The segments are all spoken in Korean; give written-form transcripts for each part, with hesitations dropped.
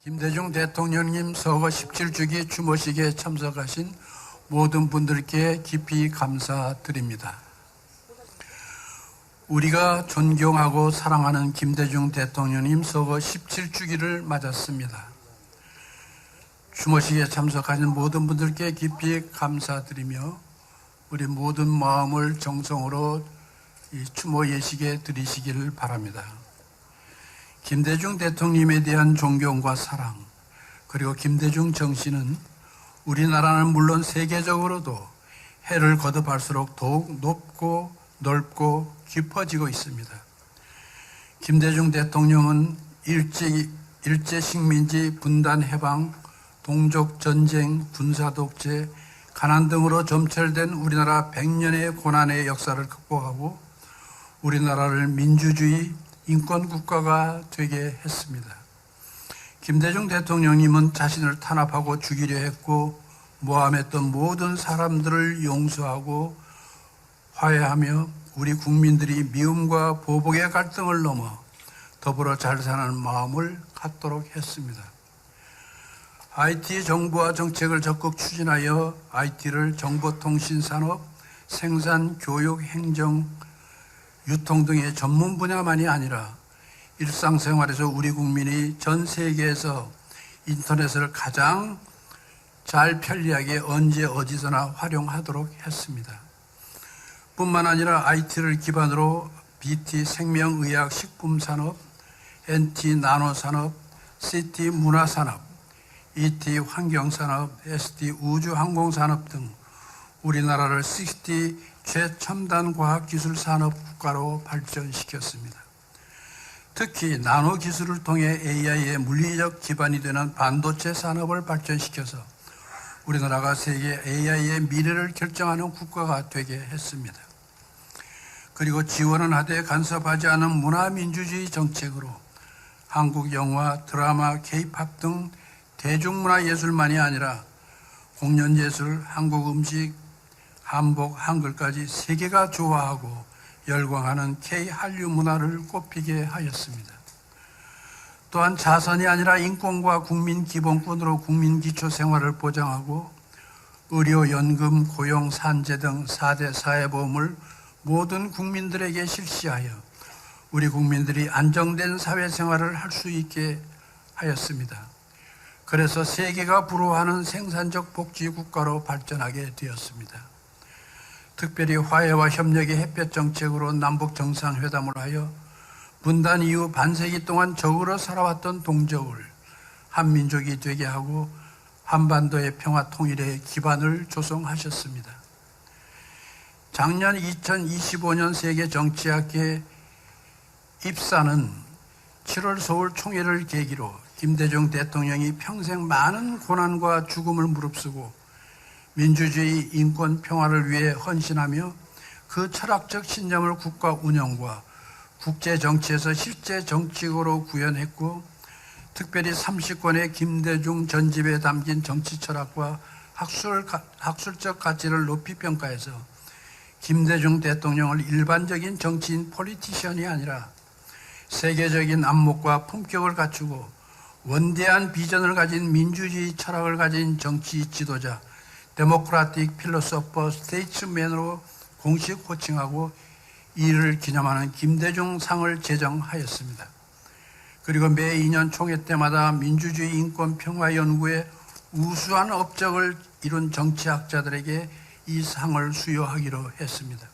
김대중 대통령님 서거 17주기 추모식에 참석하신 모든 분들께 깊이 감사드립니다. 우리가 존경하고 사랑하는 김대중 대통령님 서거 17주기를 맞았습니다. 추모식에 참석하신 모든 분들께 깊이 감사드리며 우리 모든 마음을 정성으로 이 추모 예식에 드리시기를 바랍니다. 김대중 대통령님에 대한 존경과 사랑, 그리고 김대중 정신은 우리나라는 물론 세계적으로도 해를 거듭할수록 더욱 높고 넓고 깊어지고 있습니다. 김대중 대통령은 일제 식민지 분단 해방, 동족 전쟁, 군사 독재, 가난 등으로 점철된 우리나라 100년의 고난의 역사를 극복하고 우리나라를 민주주의 인권 국가가 되게 했습니다. 김대중 대통령님은 자신을 탄압하고 죽이려 했고 모함했던 모든 사람들을 용서하고 화해하며 우리 국민들이 미움과 보복의 갈등을 넘어 더불어 잘 사는 마음을 갖도록 했습니다. IT 정보화 정책을 적극 추진하여 IT를 정보통신산업, 생산, 교육, 행정, 유통 등의 전문 분야만이 아니라 일상생활에서 우리 국민이 전 세계에서 인터넷을 가장 잘 편리하게 언제 어디서나 활용하도록 했습니다. 뿐만 아니라 IT를 기반으로 BT 생명의학 식품산업, NT 나노산업, CT 문화산업, ET 환경산업, SD 우주항공산업 등 우리나라를 60 최첨단 과학기술산업 국가로 발전시켰습니다. 특히 나노기술을 통해 AI의 물리적 기반이 되는 반도체 산업을 발전시켜서 우리나라가 세계 AI의 미래를 결정하는 국가가 되게 했습니다. 그리고 지원은 하되 간섭하지 않은 문화민주주의 정책으로 한국 영화, 드라마, K-팝 등 대중문화예술만이 아니라 공연예술, 한국 음식, 한복, 한글까지 세계가 좋아하고 열광하는 K-한류 문화를 꽃피게 하였습니다. 또한 자선이 아니라 인권과 국민기본권으로 국민기초생활을 보장하고 의료, 연금, 고용, 산재 등 4대 사회보험을 모든 국민들에게 실시하여 우리 국민들이 안정된 사회생활을 할 수 있게 하였습니다. 그래서 세계가 부러워하는 생산적 복지국가로 발전하게 되었습니다. 특별히 화해와 협력의 햇볕 정책으로 남북 정상회담을 하여 분단 이후 반세기 동안 적으로 살아왔던 동족을 한민족이 되게 하고 한반도의 평화 통일의 기반을 조성하셨습니다. 작년 2025년 세계 정치학회 입사는 7월 서울 총회를 계기로 김대중 대통령이 평생 많은 고난과 죽음을 무릅쓰고 민주주의, 인권, 평화를 위해 헌신하며 그 철학적 신념을 국가 운영과 국제 정치에서 실제 정치적으로 구현했고 특별히 30권의 김대중 전집에 담긴 정치 철학과 학술적 가치를 높이 평가해서 김대중 대통령을 일반적인 정치인 폴리티션이 아니라 세계적인 안목과 품격을 갖추고 원대한 비전을 가진 민주주의 철학을 가진 정치 지도자 데모크라틱 필로소퍼 스테이츠맨으로 공식 호칭하고 이를 기념하는 김대중 상을 제정하였습니다. 그리고 매 2년 총회 때마다 민주주의 인권 평화 연구에 우수한 업적을 이룬 정치학자들에게 이 상을 수여하기로 했습니다.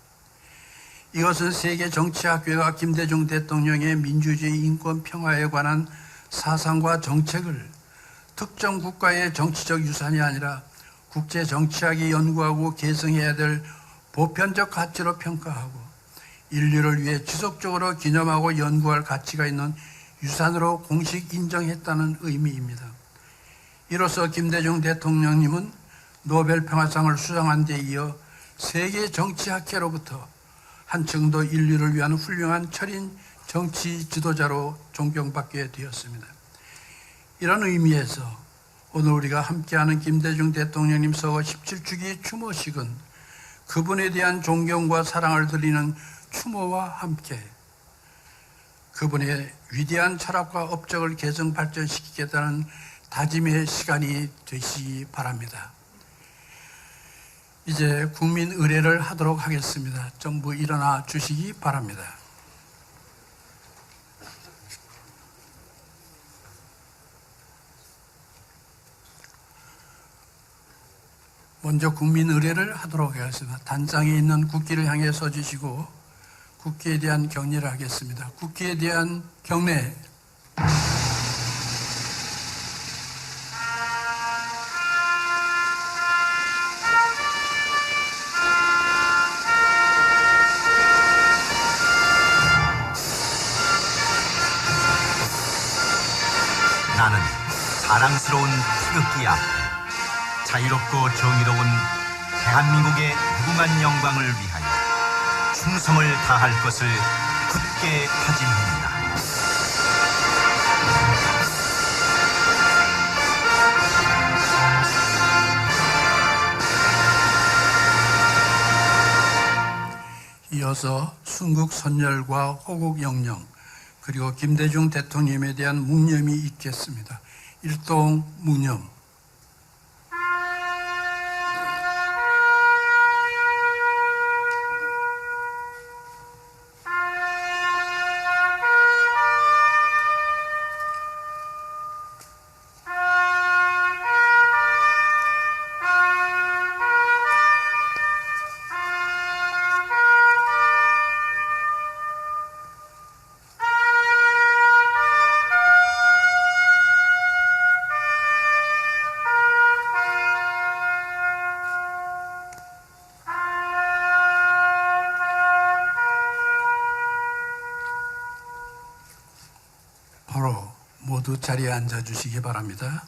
이것은 세계 정치학회가 김대중 대통령의 민주주의 인권 평화에 관한 사상과 정책을 특정 국가의 정치적 유산이 아니라 국제 정치학이 연구하고 계승해야 될 보편적 가치로 평가하고 인류를 위해 지속적으로 기념하고 연구할 가치가 있는 유산으로 공식 인정했다는 의미입니다. 이로써 김대중 대통령님은 노벨 평화상을 수상한 데 이어 세계 정치학회로부터 한층 더 인류를 위한 훌륭한 철인 정치 지도자로 존경받게 되었습니다. 이런 의미에서 오늘 우리가 함께하는 김대중 대통령님 서거 17주기 추모식은 그분에 대한 존경과 사랑을 드리는 추모와 함께 그분의 위대한 철학과 업적을 개성 발전시키겠다는 다짐의 시간이 되시기 바랍니다. 이제 국민 의례를 하도록 하겠습니다. 전부 일어나 주시기 바랍니다. 먼저 국민 의례를 하도록 하겠습니다. 단장에 있는 국기를 향해 서주시고 국기에 대한 경례를 하겠습니다. 국기에 대한 경례. 나는 사랑스러운 태극기야. 자유롭고 정의로운 대한민국의 무궁한 영광을 위하여 충성을 다할 것을 굳게 다짐합니다. 이어서 순국 선열과 호국 영령 그리고 김대중 대통령에 대한 묵념이 있겠습니다. 일동 묵념. 바로 모두 자리에 앉아 주시기 바랍니다.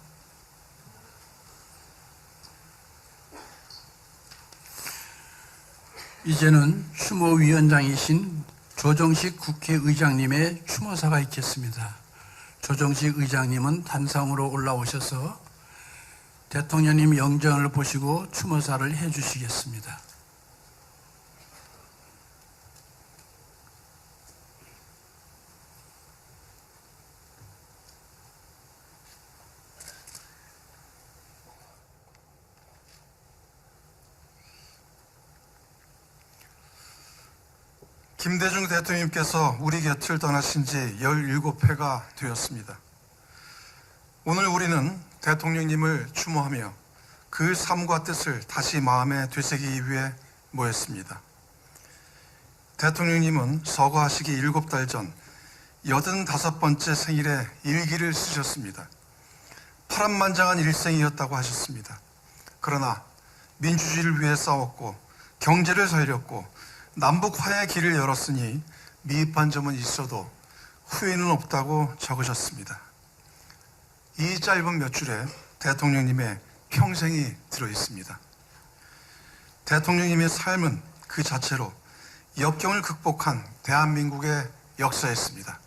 이제는 추모위원장이신 조정식 국회의장님의 추모사가 있겠습니다. 조정식 의장님은 단상으로 올라오셔서 대통령님 영정을 보시고 추모사를 해주시겠습니다. 김대중 대통령님께서 우리 곁을 떠나신 지 17회가 되었습니다. 오늘 우리는 대통령님을 추모하며 그 삶과 뜻을 다시 마음에 되새기기 위해 모였습니다. 대통령님은 서거하시기 7달 전 85번째 생일에 일기를 쓰셨습니다. 파란만장한 일생이었다고 하셨습니다. 그러나 민주주의를 위해 싸웠고 경제를 살렸고 남북 화해의 길을 열었으니 미흡한 점은 있어도 후회는 없다고 적으셨습니다. 이 짧은 몇 줄에 대통령님의 평생이 들어있습니다. 대통령님의 삶은 그 자체로 역경을 극복한 대한민국의 역사였습니다.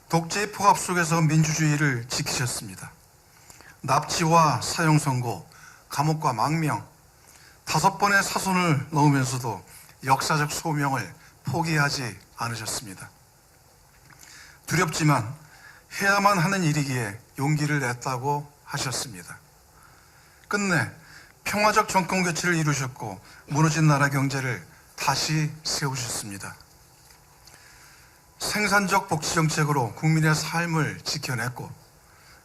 독재의 포압 속에서 민주주의를 지키셨습니다. 납치와 사형선고, 감옥과 망명, 5번의 사손을 넣으면서도 역사적 소명을 포기하지 않으셨습니다. 두렵지만 해야만 하는 일이기에 용기를 냈다고 하셨습니다. 끝내 평화적 정권 교체를 이루셨고 무너진 나라 경제를 다시 세우셨습니다. 생산적 복지 정책으로 국민의 삶을 지켜냈고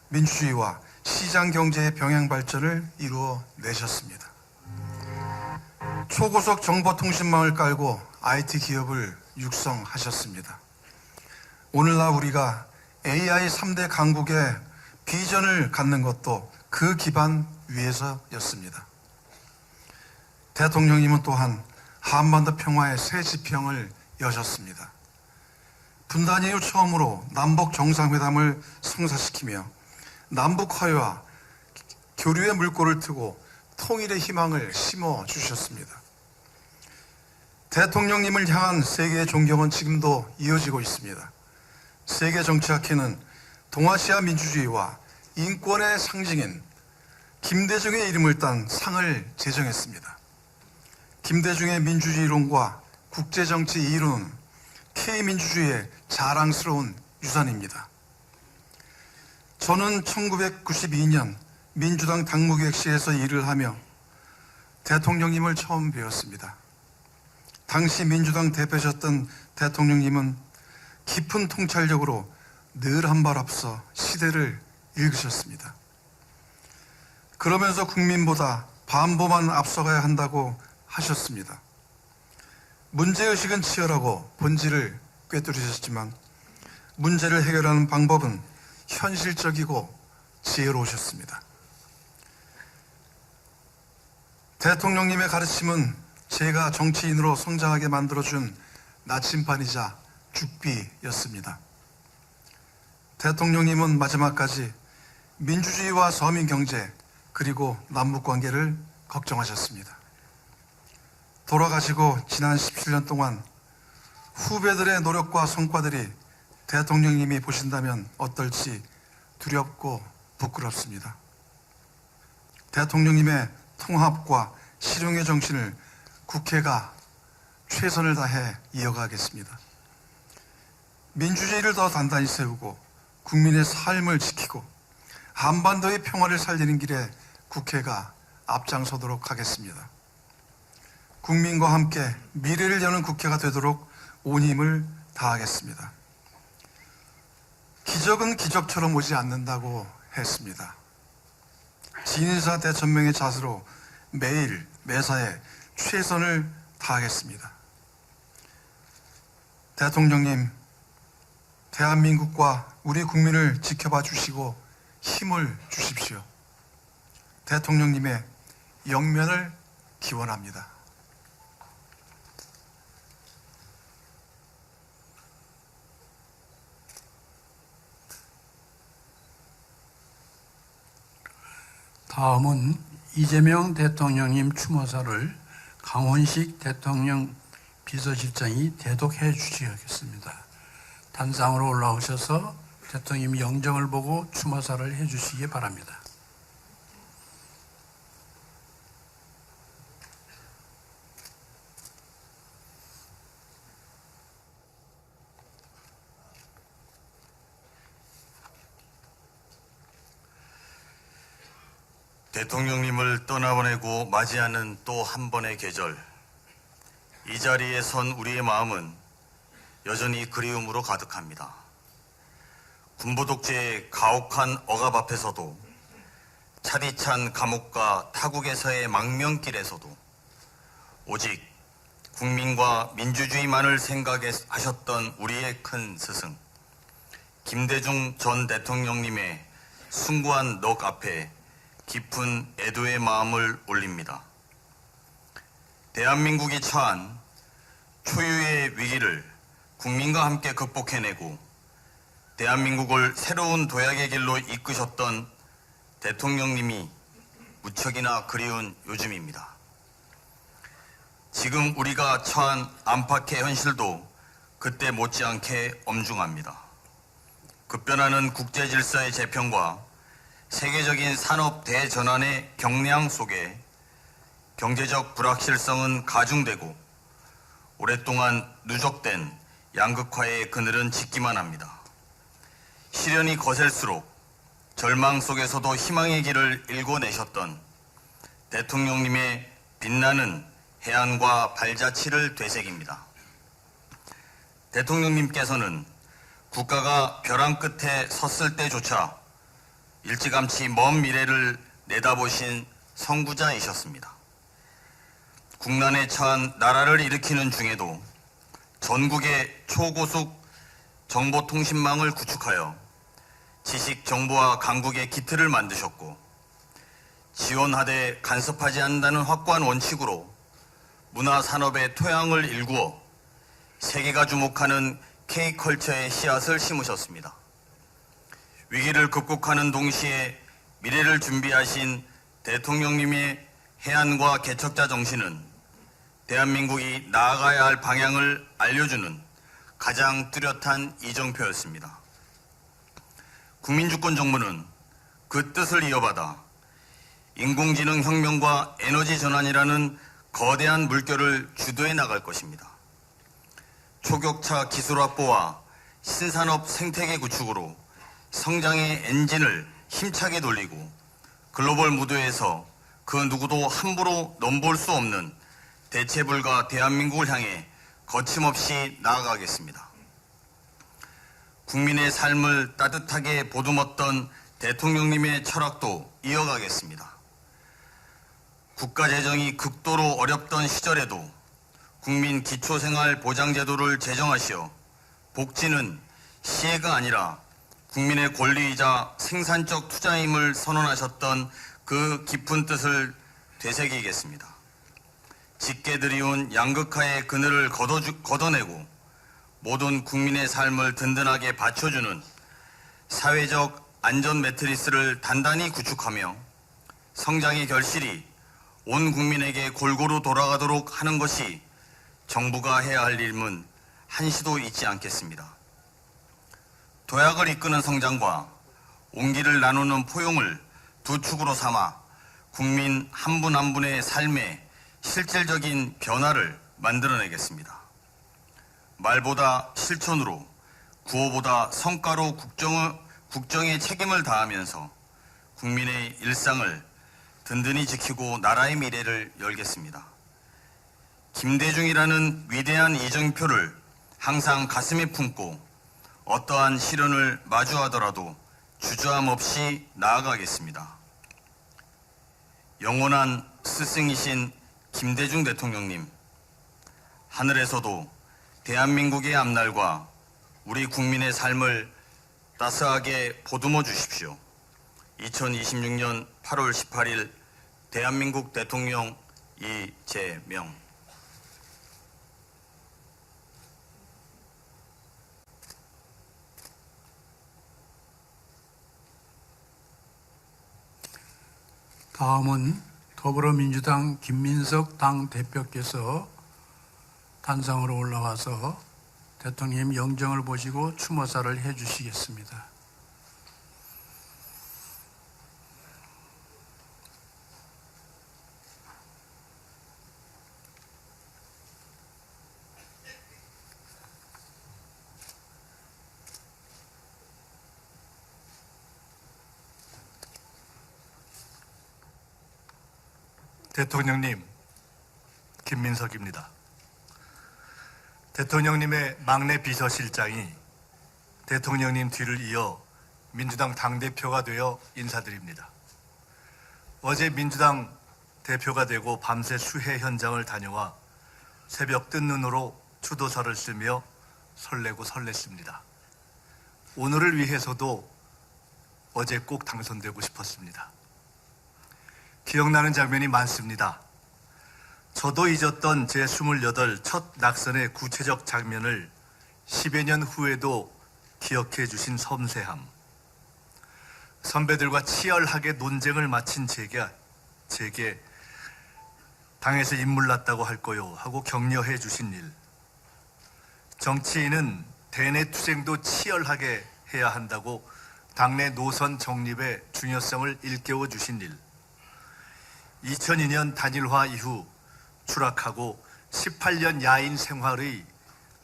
민주주의와 시장 경제의 병행 발전을 이루어내셨습니다. 초고속 정보통신망을 깔고 IT 기업을 육성하셨습니다. 오늘날 우리가 AI 3대 강국의 비전을 갖는 것도 그 기반 위에서였습니다. 대통령님은 또한 한반도 평화의 새 지평을 여셨습니다. 분단 이후 처음으로 남북 정상회담을 성사시키며 남북 화해와 교류의 물꼬를 트고 통일의 희망을 심어주셨습니다. 대통령님을 향한 세계의 존경은 지금도 이어지고 있습니다. 세계 정치학회는 동아시아 민주주의와 인권의 상징인 김대중의 이름을 딴 상을 제정했습니다. 김대중의 민주주의 이론과 국제정치 이론은 K민주주의의 자랑스러운 유산입니다. 저는 1992년 민주당 당무기획실에서 일을 하며 대통령님을 처음 뵈었습니다. 당시 민주당 대표셨던 대통령님은 깊은 통찰력으로 늘 한 발 앞서 시대를 읽으셨습니다. 그러면서 국민보다 반보만 앞서가야 한다고 하셨습니다. 문제의식은 치열하고 본질을 꿰뚫으셨지만 문제를 해결하는 방법은 현실적이고 지혜로우셨습니다. 대통령님의 가르침은 제가 정치인으로 성장하게 만들어준 나침반이자 죽비였습니다. 대통령님은 마지막까지 민주주의와 서민 경제 그리고 남북 관계를 걱정하셨습니다. 돌아가시고 지난 17년 동안 후배들의 노력과 성과들이 대통령님이 보신다면 어떨지 두렵고 부끄럽습니다. 대통령님의 통합과 실용의 정신을 국회가 최선을 다해 이어가겠습니다. 민주주의를 더 단단히 세우고 국민의 삶을 지키고 한반도의 평화를 살리는 길에 국회가 앞장서도록 하겠습니다. 국민과 함께 미래를 여는 국회가 되도록 온 힘을 다하겠습니다. 기적은 기적처럼 오지 않는다고 했습니다. 진인사 대천명의 자세로 매일 매사에 최선을 다하겠습니다. 대통령님, 대한민국과 우리 국민을 지켜봐 주시고 힘을 주십시오. 대통령님의 영면을 기원합니다. 다음은 이재명 대통령님 추모사를 강원식 대통령 비서실장이 대독해 주시겠습니다. 단상으로 올라오셔서 대통령 영정을 보고 추모사를 해주시기 바랍니다. 대통령님을 떠나보내고 맞이하는 또 한 번의 계절. 이 자리에 선 우리의 마음은 여전히 그리움으로 가득합니다. 군부 독재의 가혹한 억압 앞에서도, 차디찬 감옥과 타국에서의 망명길에서도 오직 국민과 민주주의만을 생각하셨던 우리의 큰 스승 김대중 전 대통령님의 숭고한 넋 앞에 깊은 애도의 마음을 올립니다. 대한민국이 처한 초유의 위기를 국민과 함께 극복해내고 대한민국을 새로운 도약의 길로 이끄셨던 대통령님이 무척이나 그리운 요즘입니다. 지금 우리가 처한 안팎의 현실도 그때 못지않게 엄중합니다. 급변하는 국제 질서의 재편과 세계적인 산업 대전환의 경량 속에 경제적 불확실성은 가중되고 오랫동안 누적된 양극화의 그늘은 짙기만 합니다. 시련이 거셀수록 절망 속에서도 희망의 길을 일궈내셨던 대통령님의 빛나는 해안과 발자취를 되새깁니다. 대통령님께서는 국가가 벼랑 끝에 섰을 때조차 일찌감치 먼 미래를 내다보신 선구자이셨습니다. 국난에 처한 나라를 일으키는 중에도 전국의 초고속 정보통신망을 구축하여 지식정보와 강국의 기틀을 만드셨고, 지원하되 간섭하지 않는다는 확고한 원칙으로 문화산업의 토양을 일구어 세계가 주목하는 K컬처의 씨앗을 심으셨습니다. 위기를 극복하는 동시에 미래를 준비하신 대통령님의 해안과 개척자 정신은 대한민국이 나아가야 할 방향을 알려주는 가장 뚜렷한 이정표였습니다. 국민주권 정부는 그 뜻을 이어받아 인공지능 혁명과 에너지 전환이라는 거대한 물결을 주도해 나갈 것입니다. 초격차 기술 확보와 신산업 생태계 구축으로 성장의 엔진을 힘차게 돌리고 글로벌 무대에서 그 누구도 함부로 넘볼 수 없는 대체불가 대한민국을 향해 거침없이 나아가겠습니다. 국민의 삶을 따뜻하게 보듬었던 대통령님의 철학도 이어가겠습니다. 국가 재정이 극도로 어렵던 시절에도 국민 기초생활보장제도를 제정하시어 복지는 시혜가 아니라 국민의 권리이자 생산적 투자임을 선언하셨던 그 깊은 뜻을 되새기겠습니다. 짙게 들이운 양극화의 그늘을 걷어내고 모든 국민의 삶을 든든하게 받쳐주는 사회적 안전 매트리스를 단단히 구축하며 성장의 결실이 온 국민에게 골고루 돌아가도록 하는 것이 정부가 해야 할 일은 한시도 잊지 않겠습니다. 도약을 이끄는 성장과 온기를 나누는 포용을 두 축으로 삼아 국민 한 분 한 분의 삶에 실질적인 변화를 만들어내겠습니다. 말보다 실천으로, 구호보다 성과로 국정의 책임을 다하면서 국민의 일상을 든든히 지키고 나라의 미래를 열겠습니다. 김대중이라는 위대한 이정표를 항상 가슴에 품고 어떠한 시련을 마주하더라도 주저함 없이 나아가겠습니다. 영원한 스승이신 김대중 대통령님, 하늘에서도 대한민국의 앞날과 우리 국민의 삶을 따스하게 보듬어 주십시오. 2026년 8월 18일 대한민국 대통령 이재명. 다음은 더불어민주당 김민석 당대표께서 단상으로 올라와서 대통령 영정을 보시고 추모사를 해주시겠습니다. 대통령님, 김민석입니다. 대통령님의 막내 비서실장이 대통령님 뒤를 이어 민주당 당대표가 되어 인사드립니다. 어제 민주당 대표가 되고 밤새 수해 현장을 다녀와 새벽 뜬 눈으로 추도서를 쓰며 설레고 설렜습니다. 오늘을 위해서도 어제 꼭 당선되고 싶었습니다. 기억나는 장면이 많습니다. 저도 잊었던 제 28 첫 낙선의 구체적 장면을 10여 년 후에도 기억해 주신 섬세함. 선배들과 치열하게 논쟁을 마친 제게 당에서 인물 났다고 할 거요 하고 격려해 주신 일. 정치인은 대내 투쟁도 치열하게 해야 한다고 당내 노선 정립의 중요성을 일깨워 주신 일. 2002년 단일화 이후 추락하고 18년 야인 생활의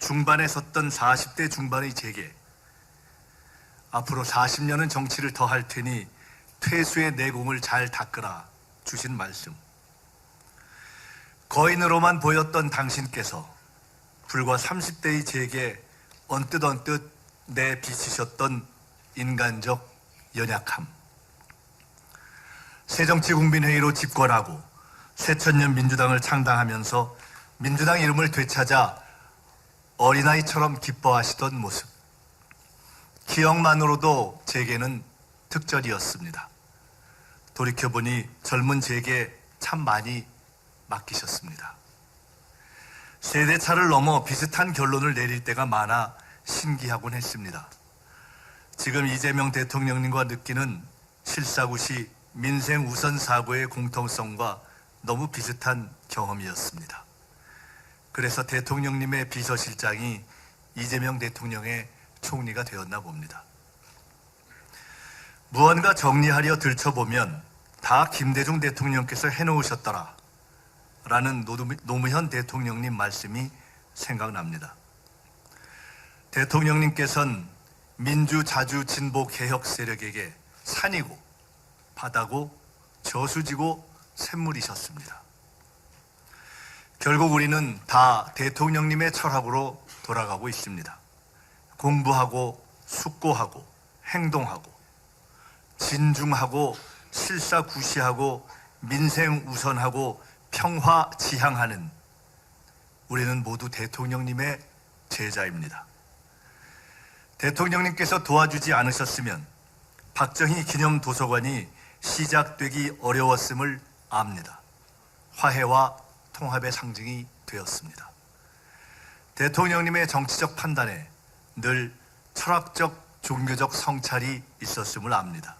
중반에 섰던 40대 중반의 제게, 앞으로 40년은 정치를 더 할 테니 퇴수의 내공을 잘 닦으라 주신 말씀. 거인으로만 보였던 당신께서 불과 30대의 제게 언뜻 내비치셨던 인간적 연약함. 새정치국민회의로 집권하고 새천년 민주당을 창당하면서 민주당 이름을 되찾아 어린아이처럼 기뻐하시던 모습. 기억만으로도 제게는 특전이었습니다. 돌이켜보니 젊은 제게 참 많이 맡기셨습니다. 세대차를 넘어 비슷한 결론을 내릴 때가 많아 신기하곤 했습니다. 지금 이재명 대통령님과 느끼는 실사구시 민생 우선 사고의 공통성과 너무 비슷한 경험이었습니다. 그래서 대통령님의 비서실장이 이재명 대통령의 총리가 되었나 봅니다. 무언가 정리하려 들춰보면 다 김대중 대통령께서 해놓으셨더라 라는 노무현 대통령님 말씀이 생각납니다. 대통령님께서는 민주자주 진보 개혁 세력에게 산이고 바다고 저수지고 샘물이셨습니다. 결국 우리는 다 대통령님의 철학으로 돌아가고 있습니다. 공부하고 숙고하고 행동하고 진중하고 실사구시하고 민생 우선하고 평화 지향하는 우리는 모두 대통령님의 제자입니다. 대통령님께서 도와주지 않으셨으면 박정희 기념도서관이 시작되기 어려웠음을 압니다. 화해와 통합의 상징이 되었습니다. 대통령님의 정치적 판단에 늘 철학적, 종교적 성찰이 있었음을 압니다.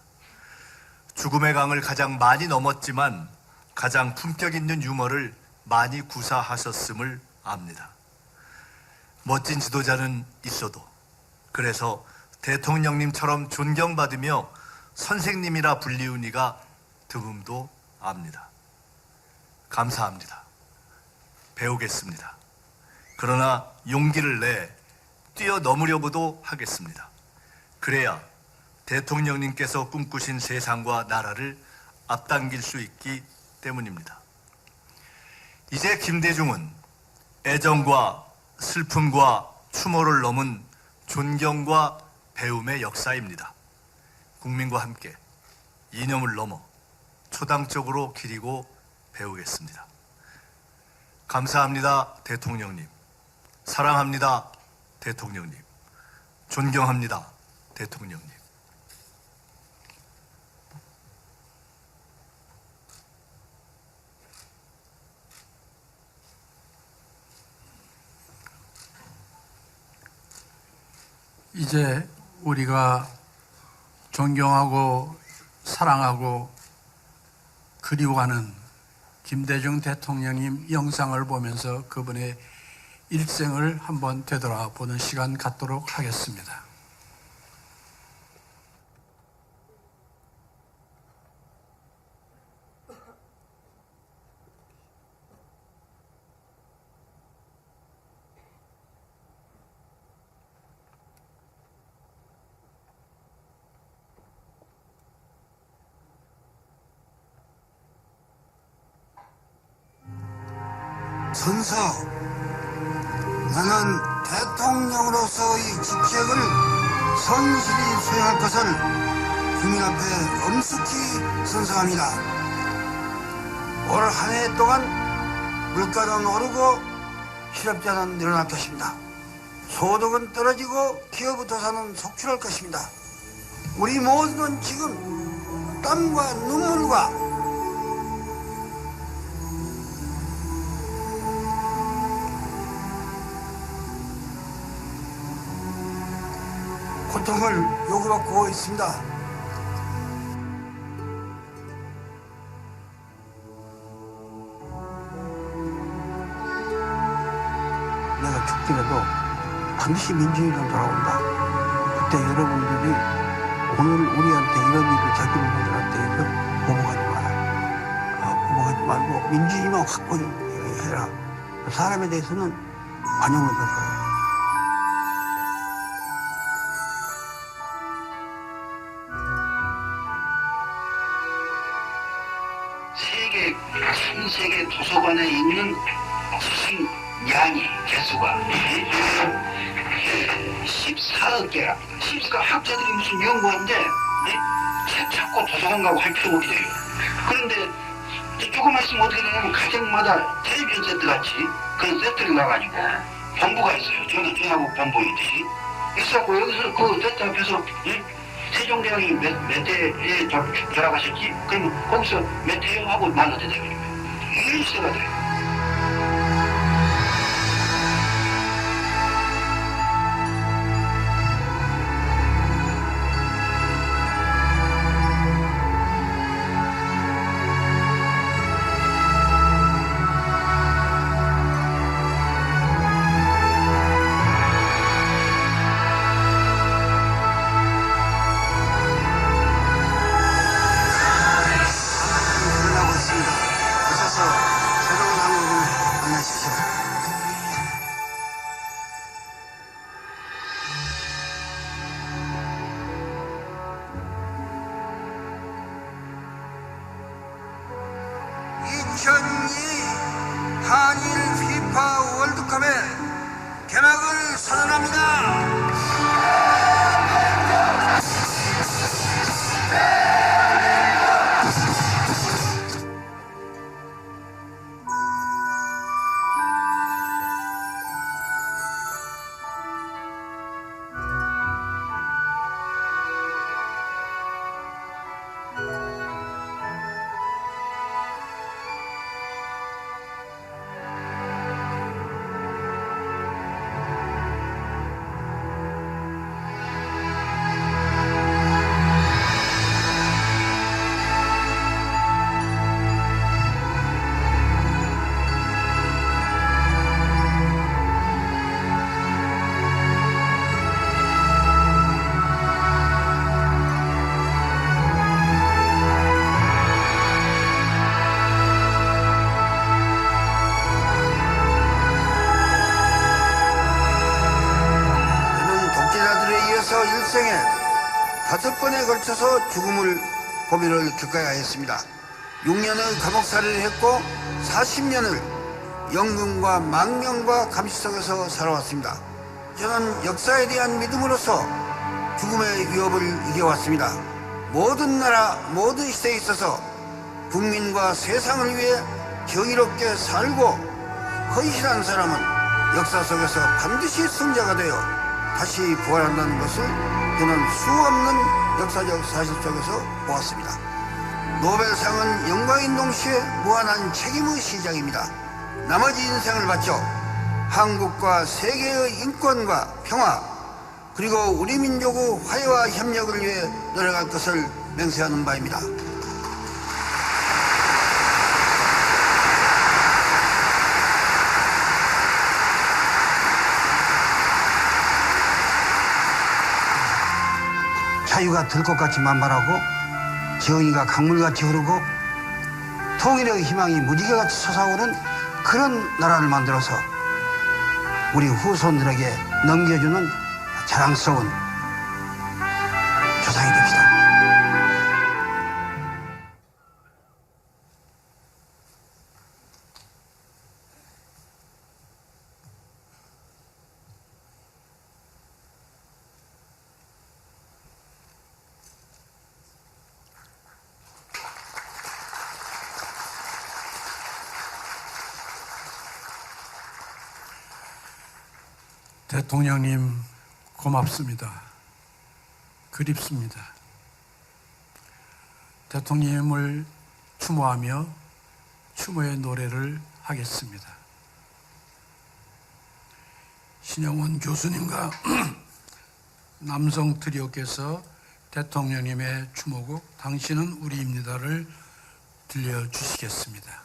죽음의 강을 가장 많이 넘었지만 가장 품격 있는 유머를 많이 구사하셨음을 압니다. 멋진 지도자는 있어도 그래서 대통령님처럼 존경받으며 선생님이라 불리운 이가 드문도 압니다. 감사합니다. 배우겠습니다. 그러나 용기를 내 뛰어넘으려고도 하겠습니다. 그래야 대통령님께서 꿈꾸신 세상과 나라를 앞당길 수 있기 때문입니다. 이제 김대중은 애정과 슬픔과 추모를 넘은 존경과 배움의 역사입니다. 국민과 함께 이념을 넘어 초당적으로 기리고 배우겠습니다. 감사합니다, 대통령님. 사랑합니다, 대통령님. 존경합니다, 대통령님. 이제 우리가 존경하고 사랑하고 그리워하는 김대중 대통령님 영상을 보면서 그분의 일생을 한번 되돌아보는 시간 갖도록 하겠습니다. 선서, 나는 대통령으로서의 직책을 성실히 수행할 것을 국민 앞에 엄숙히 선서합니다. 올 한 해 동안 물가는 오르고 실업자는 늘어날 것입니다. 소득은 떨어지고 기업부터사는 속출할 것입니다. 우리 모두는 지금 땀과 눈물과 고통을 요구받고 있습니다. 내가 죽더라도 반드시 민주주의는 돌아온다. 그때 여러분들이 오늘 우리한테 이런 일을 저지른 분들한테 해서 보복하지 마라. 보복하지 말고 민주주의만 확고히 해라. 사람에 대해서는 관용을 베풀어라. 전 세계 도서관에 있는 스승 양이 개수가 14억 개랍니다. 14억 학자들이 무슨 연구하는데 책 찾고 도서관 가고 할 필요가 없게 돼요. 그런데 조금 있으면 어떻게 되냐면 가정마다 텔레비전 세트 같이 그런 세트를 놔가지고 본부가 있어요. 전화국 본부 있듯이. 있었고 여기서 그 세트 앞에서 세종대왕이 몇 해에 돌아가셨지? 그러면 거기서 몇 해요? 하고 만나야 되거든요. 이런 시대가 돼요. 일어나고 있습니다. 그래서 새로운 한국 2002 한일 피파 월드컵의 개막을 선언합니다. 일생에 5번에 걸쳐서 죽음을 고비를 겪어야 했습니다. 6년의 감옥살이를 했고 40년을 연금과 망명과 감시 속에서 살아왔습니다. 저는 역사에 대한 믿음으로서 죽음의 위협을 이겨왔습니다. 모든 나라, 모든 시대에 있어서 국민과 세상을 위해 정의롭게 살고 헌신한 사람은 역사 속에서 반드시 승자가 되어 다시 부활한다는 것을 저는 수없는 역사적 사실 속에서 보았습니다. 노벨상은 영광인 동시에 무한한 책임의 시작입니다. 나머지 인생을 바쳐 한국과 세계의 인권과 평화 그리고 우리 민족의 화해와 협력을 위해 노력할 것을 맹세하는 바입니다. 자유가 들꽃같이 만발하고 정의가 강물같이 흐르고 통일의 희망이 무지개같이 솟아오른 그런 나라를 만들어서 우리 후손들에게 넘겨주는 자랑스러운 조상이 됩시다. 대통령님 고맙습니다. 그립습니다. 대통령님을 추모하며 추모의 노래를 하겠습니다. 신영원 교수님과 남성 트리오께서 대통령님의 추모곡 당신은 우리입니다를 들려주시겠습니다.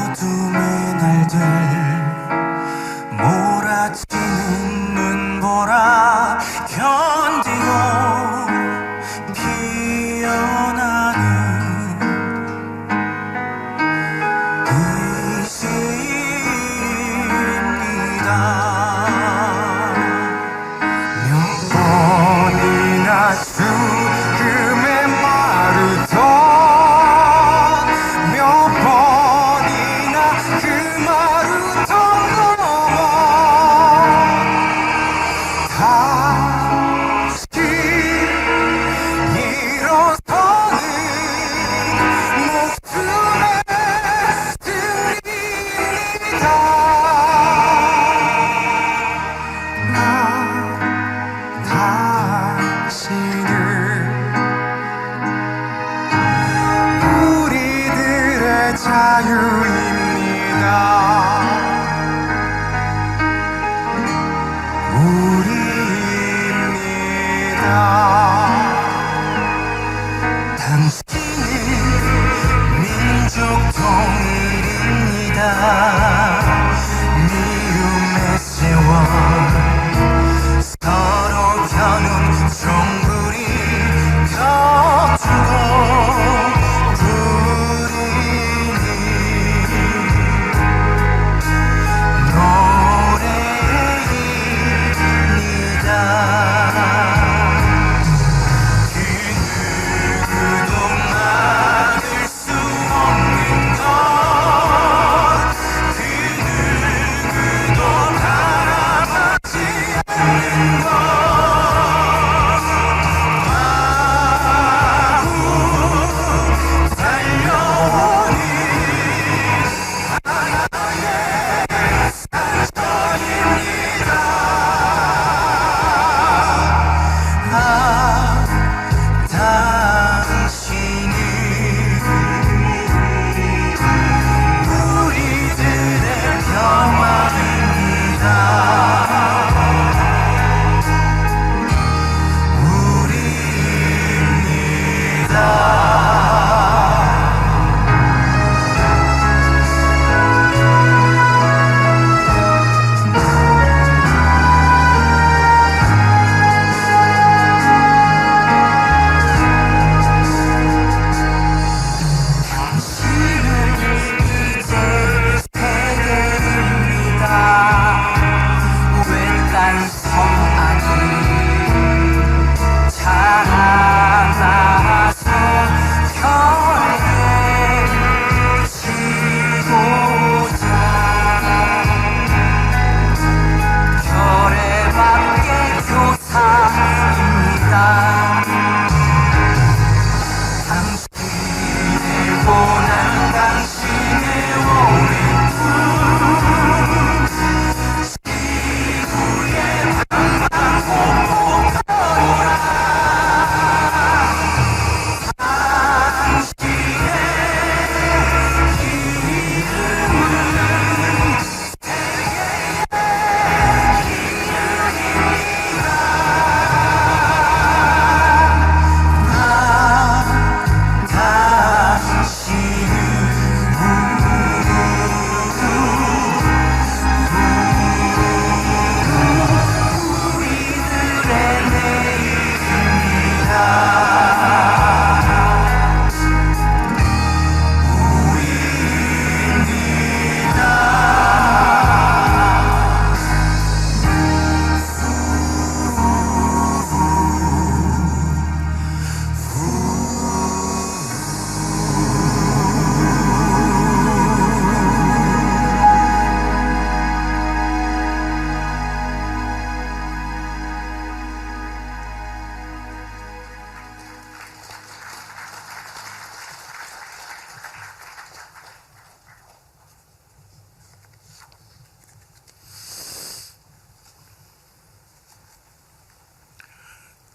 어둠의 날들 몰아치는 눈보라 견디고 피어나는 의지입니다. 몇 번이나 죽음에 마르던 자유입니다. 우리입니다. 않는 것 마음 살려니 하나의 상처입니다. 당신은 우리들의 평화입니다.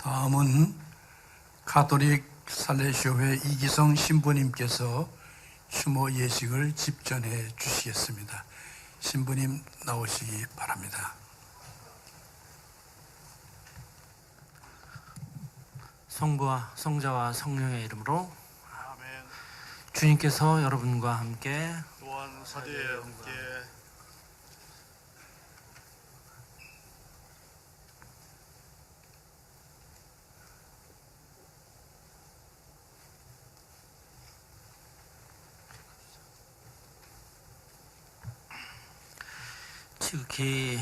다음은 가톨릭 살레시오회 이기성 신부님께서 추모 예식을 집전해 주시겠습니다. 신부님 나오시기 바랍니다. 성부와 성자와 성령의 이름으로 주님께서 여러분과 함께 또한 사제에 함께 지극히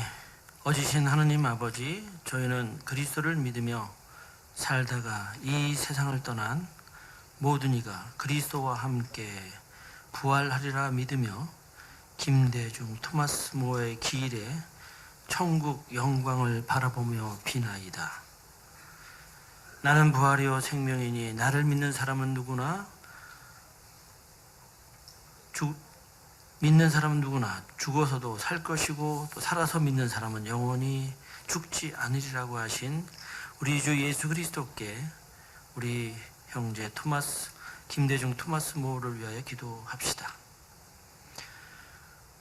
어지신 하느님 아버지, 저희는 그리스도를 믿으며 살다가 이 세상을 떠난 모든 이가 그리스도와 함께 부활하리라 믿으며 김대중 토마스 모의 기일에 천국 영광을 바라보며 비나이다. 나는 부활이요 생명이니 나를 믿는 사람은 누구나 죽어서도 살 것이고 또 살아서 믿는 사람은 영원히 죽지 않으리라고 하신 우리 주 예수 그리스도께 우리 형제 김대중 토마스 모를 위하여 기도합시다.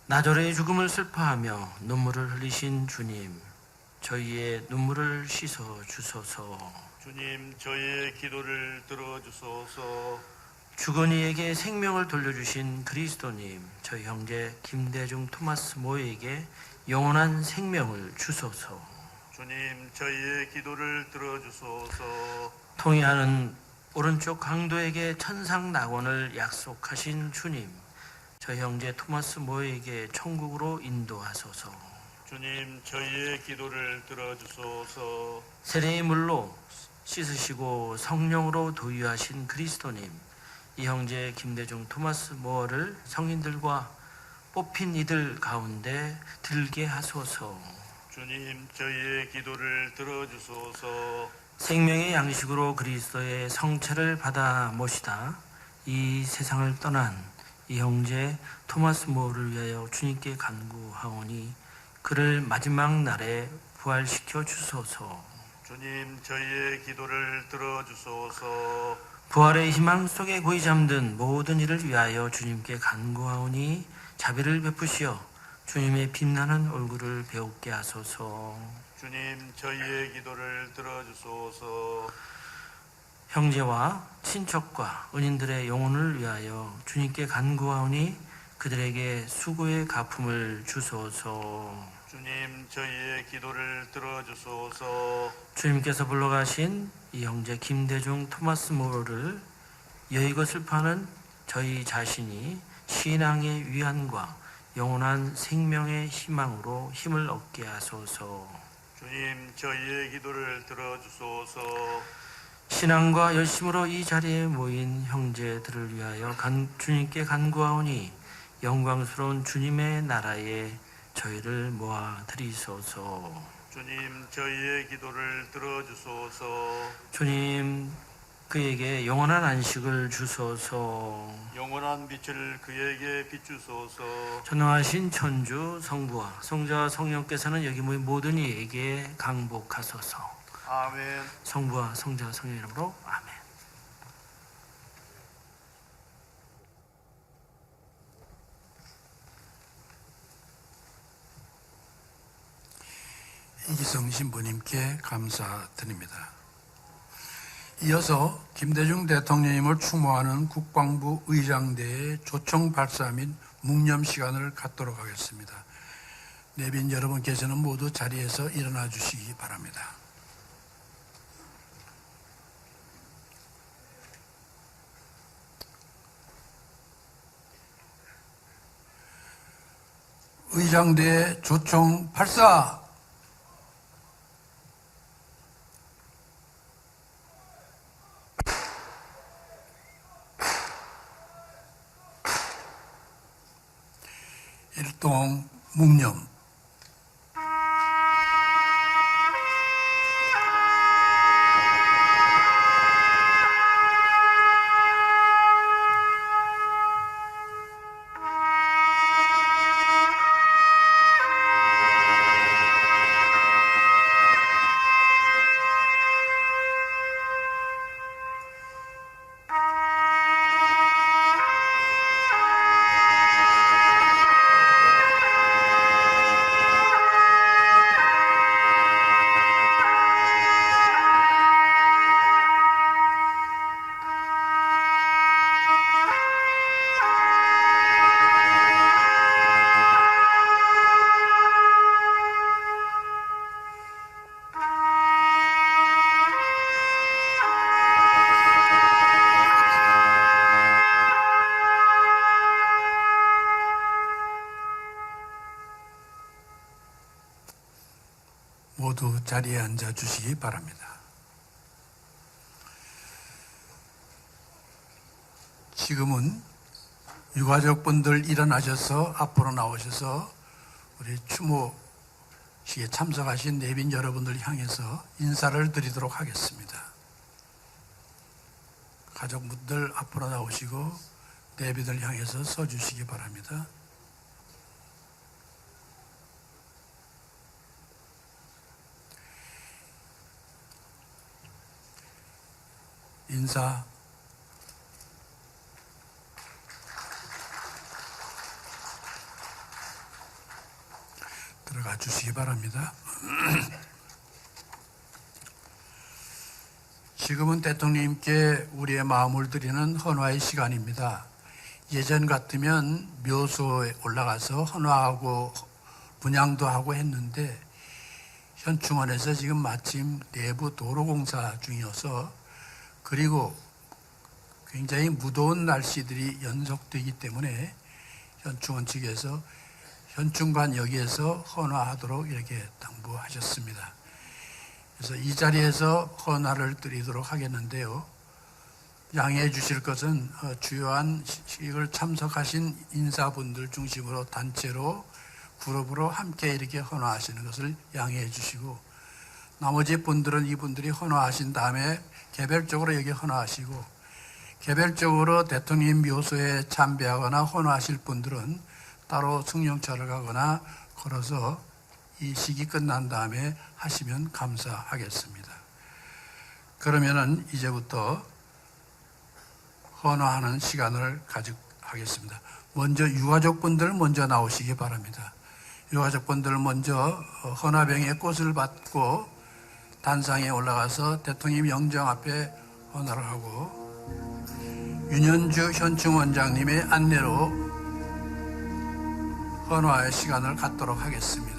나절의 죽음을 슬퍼하며 눈물을 흘리신 주님, 저희의 눈물을 씻어 주소서. 주님 저희의 기도를 들어주소서. 죽은 이에게 생명을 돌려주신 그리스도님, 저희 형제 김대중 토마스 모에게 영원한 생명을 주소서. 주님 저희의 기도를 들어주소서. 통일하는 오른쪽 강도에게 천상 낙원을 약속하신 주님, 저희 형제 토마스 모에게 천국으로 인도하소서. 주님 저희의 기도를 들어주소서. 세례의 물로 씻으시고 성령으로 도유하신 그리스도님, 이 형제 김대중 토마스 모어를 성인들과 뽑힌 이들 가운데 들게 하소서. 주님 저희의 기도를 들어주소서. 생명의 양식으로 그리스도의 성체를 받아 모시다 이 세상을 떠난 이 형제 토마스 모어를 위하여 주님께 간구하오니 그를 마지막 날에 부활시켜 주소서. 주님 저희의 기도를 들어주소서. 부활의 희망 속에 고이 잠든 모든 이를 위하여 주님께 간구하오니 자비를 베푸시어 주님의 빛나는 얼굴을 배우게 하소서. 주님 저희의 기도를 들어주소서. 형제와 친척과 은인들의 영혼을 위하여 주님께 간구하오니 그들에게 수고의 갚음을 주소서. 주님 저희의 기도를 들어주소서. 주님께서 불러가신 이 형제 김대중 토마스 모어를 여의고 슬퍼하는 저희 자신이 신앙의 위안과 영원한 생명의 희망으로 힘을 얻게 하소서. 주님 저희의 기도를 들어주소서. 신앙과 열심으로 이 자리에 모인 형제들을 위하여 주님께 간구하오니 영광스러운 주님의 나라에 저희를 모아 드리소서. 주님 저희의 기도를 들어주소서. 주님 그에게 영원한 안식을 주소서. 영원한 빛을 그에게 비추소서. 전능하신 천주 성부와 성자와 성령께서는 여기 모인 모든 이에게 강복하소서. 아멘. 성부와 성자와 성령 이름으로 아멘. 이기성 신부님께 감사드립니다. 이어서 김대중 대통령님을 추모하는 국방부 의장대의 조총 발사 및 묵념 시간을 갖도록 하겠습니다. 내빈 여러분께서는 모두 자리에서 일어나 주시기 바랍니다. 의장대의 조총 발사! 일동 묵념. 모두 자리에 앉아 주시기 바랍니다. 지금은 유가족분들 일어나셔서 앞으로 나오셔서 우리 추모식에 참석하신 내빈 여러분들 향해서 인사를 드리도록 하겠습니다. 가족분들 앞으로 나오시고 내빈들 향해서 서주시기 바랍니다. 인사. 들어가 주시기 바랍니다. 지금은 대통령님께 우리의 마음을 드리는 헌화의 시간입니다. 예전 같으면 묘소에 올라가서 헌화하고 분향도 하고 했는데 현충원에서 지금 마침 내부 도로공사 중이어서 그리고 굉장히 무더운 날씨들이 연속되기 때문에 현충원 측에서 현충관 여기에서 헌화하도록 이렇게 당부하셨습니다. 그래서 이 자리에서 헌화를 드리도록 하겠는데요. 양해해 주실 것은 주요한 식을 참석하신 인사분들 중심으로 단체로 그룹으로 함께 이렇게 헌화하시는 것을 양해해 주시고, 나머지 분들은 이분들이 헌화하신 다음에 개별적으로 여기 헌화하시고, 개별적으로 대통령 묘소에 참배하거나 헌화하실 분들은 따로 승용차를 가거나 걸어서 이 시기 끝난 다음에 하시면 감사하겠습니다. 그러면은 이제부터 헌화하는 시간을 가져가겠습니다. 먼저 유가족분들 먼저 나오시기 바랍니다. 유가족분들 먼저 헌화병에 꽃을 받고 단상에 올라가서 대통령 영정 앞에 헌화를 하고, 윤현주 현충원장님의 안내로 헌화의 시간을 갖도록 하겠습니다.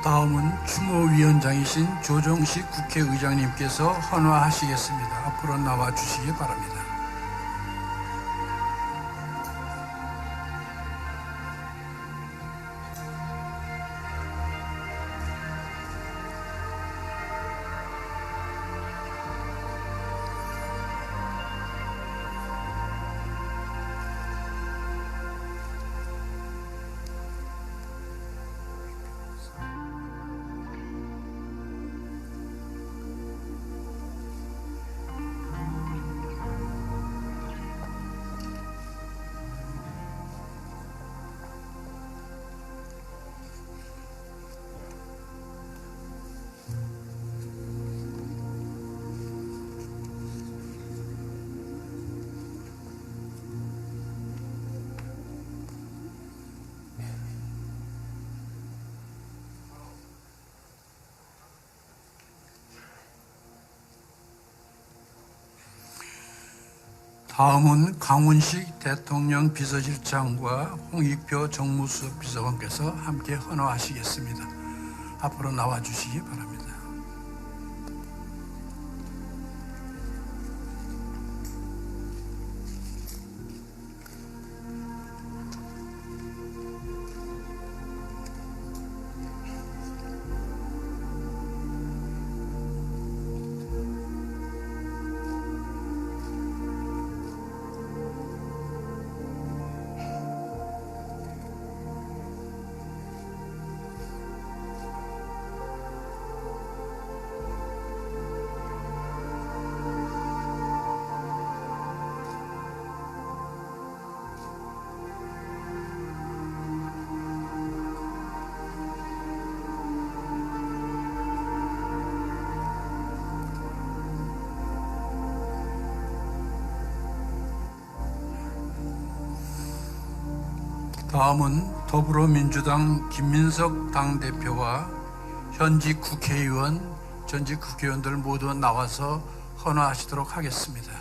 다음은 추모위원장이신 조정식 국회의장님께서 헌화하시겠습니다. 앞으로 나와 주시기 바랍니다. 다음은 강훈식 대통령 비서실장과 홍익표 정무수석 비서관께서 함께 헌화하시겠습니다. 앞으로 나와 주시기 바랍니다. 다음은 더불어민주당 김민석 당대표와 현직 국회의원, 전직 국회의원들 모두 나와서 헌화하시도록 하겠습니다.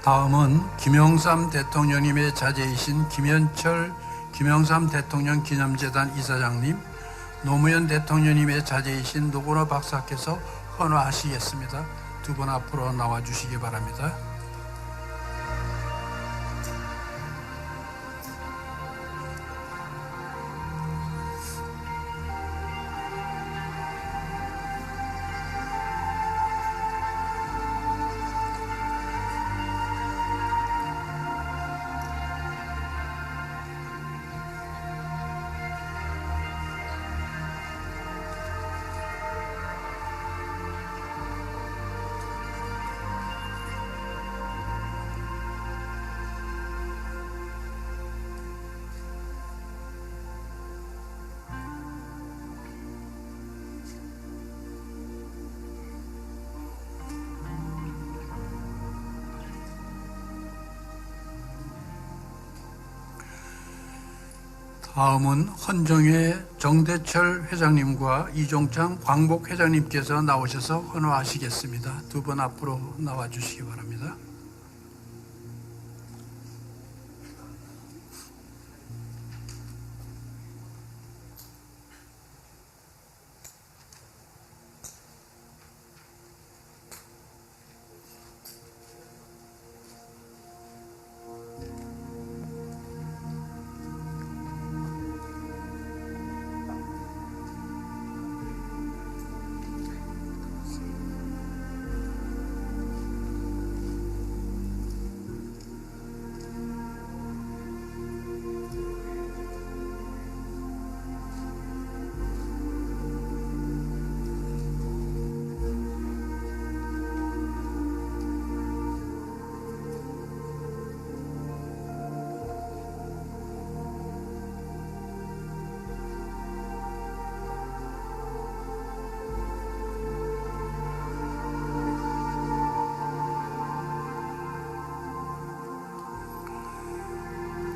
다음은 김영삼 대통령님의 자제이신 김영삼 대통령 기념재단 이사장님, 노무현 대통령님의 자제이신 노건호 박사께서 헌화하시겠습니다. 두 분 앞으로 나와주시기 바랍니다. 다음은 헌정회 정대철 회장님과 이종창 광복 회장님께서 나오셔서 헌화하시겠습니다. 두 분 앞으로 나와 주시기 바랍니다.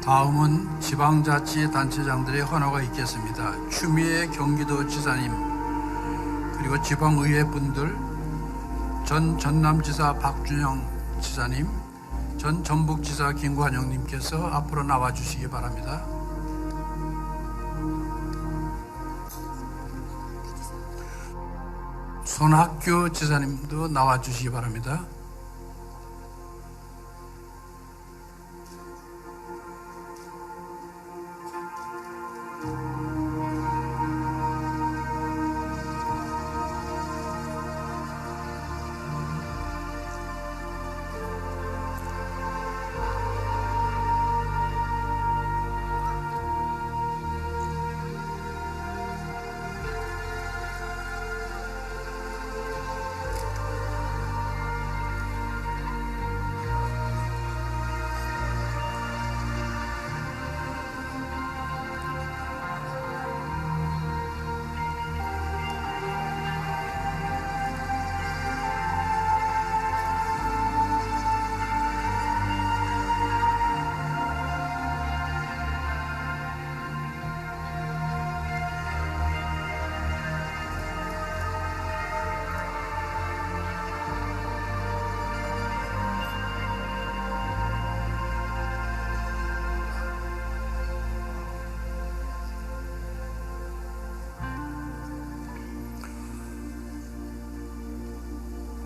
다음은 지방자치단체장들의 헌화가 있겠습니다. 추미애 경기도지사님, 그리고 지방의회 분들, 전 전남지사 박준영 지사님, 전 전북지사 김관영님께서 앞으로 나와 주시기 바랍니다. 손학규 지사님도 나와 주시기 바랍니다.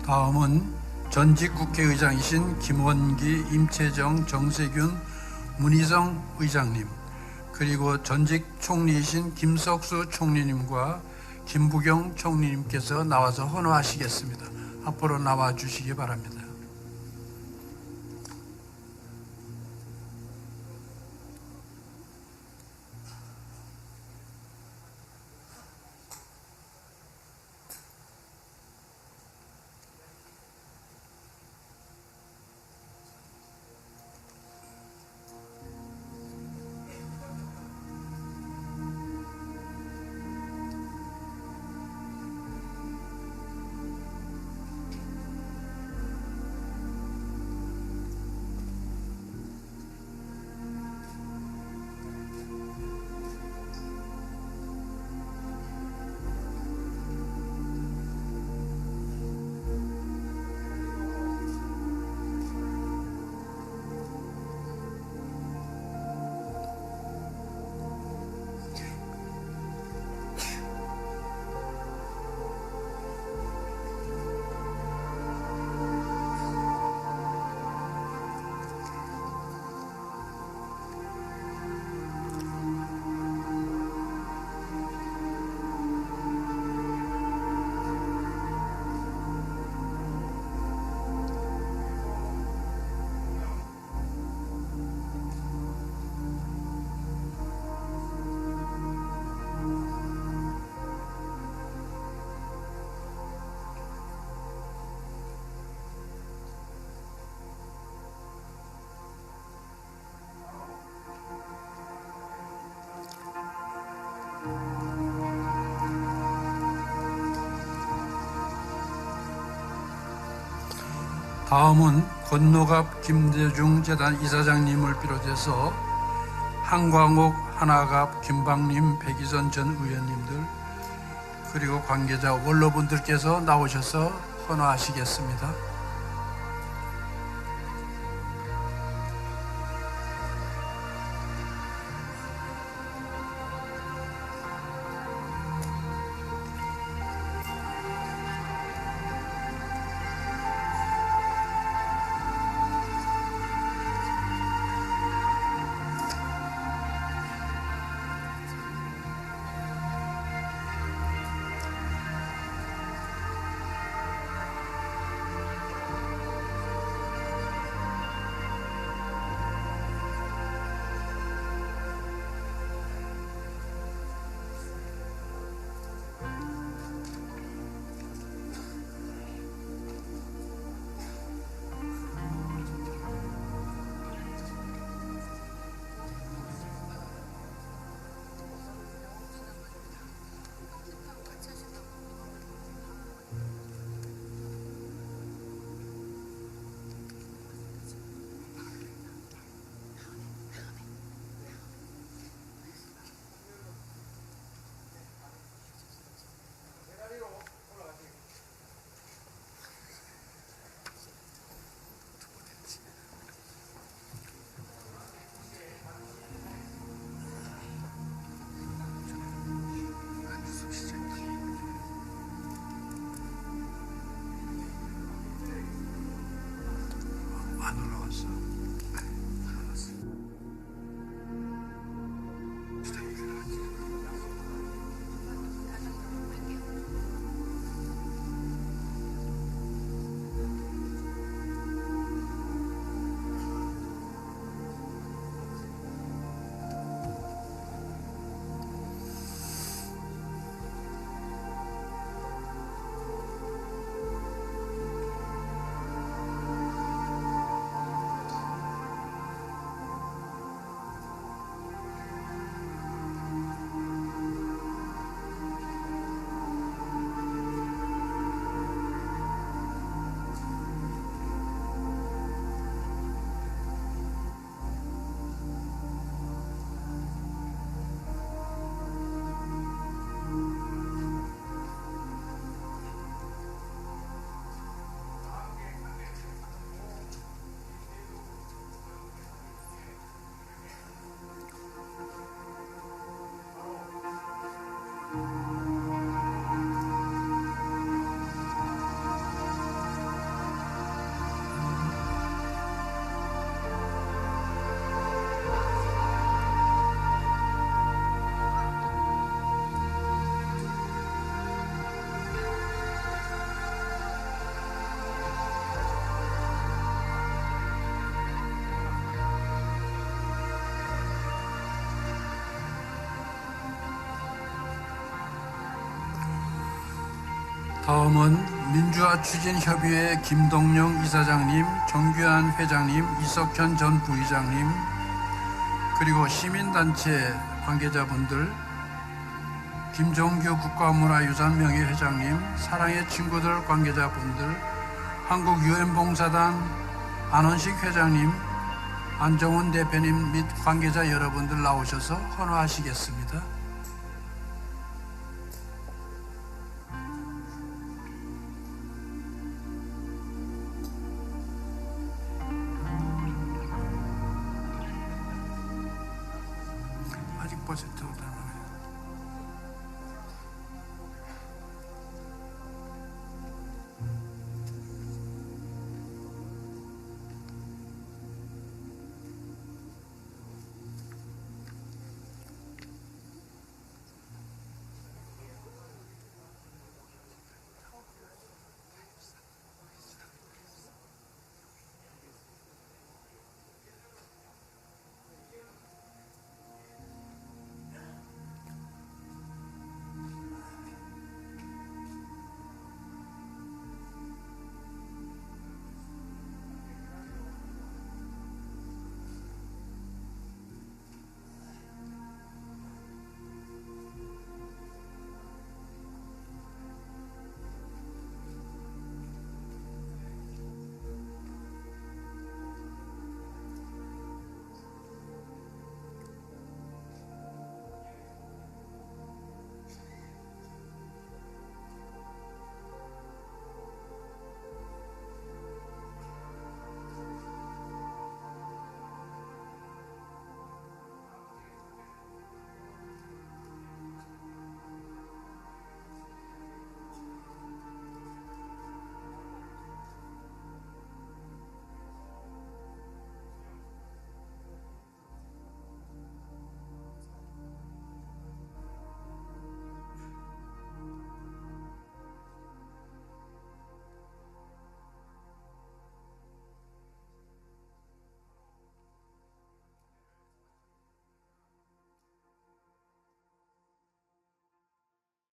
다음은 전직 국회의장이신 김원기, 임채정, 정세균, 문희성 의장님, 그리고 전직 총리이신 김석수 총리님과 김부경 총리님께서 나와서 헌화하시겠습니다. 앞으로 나와 주시기 바랍니다. 다음은 권노갑 김대중 재단 이사장님을 비롯해서 한광옥 한아갑 김방림 백이선 전 의원님들 그리고 관계자 원로분들께서 나오셔서 헌화하시겠습니다. 안 올라왔어. 다음은 민주화 추진협의회 김동영 이사장님, 정규환 회장님, 이석현 전 부의장님, 그리고 시민단체 관계자분들, 김종규 국가문화유산 명예회장님, 사랑의 친구들 관계자분들, 한국유엔봉사단 안원식 회장님, 안정훈 대표님 및 관계자 여러분들 나오셔서 헌화하시겠습니다. 아직 프로젝트보다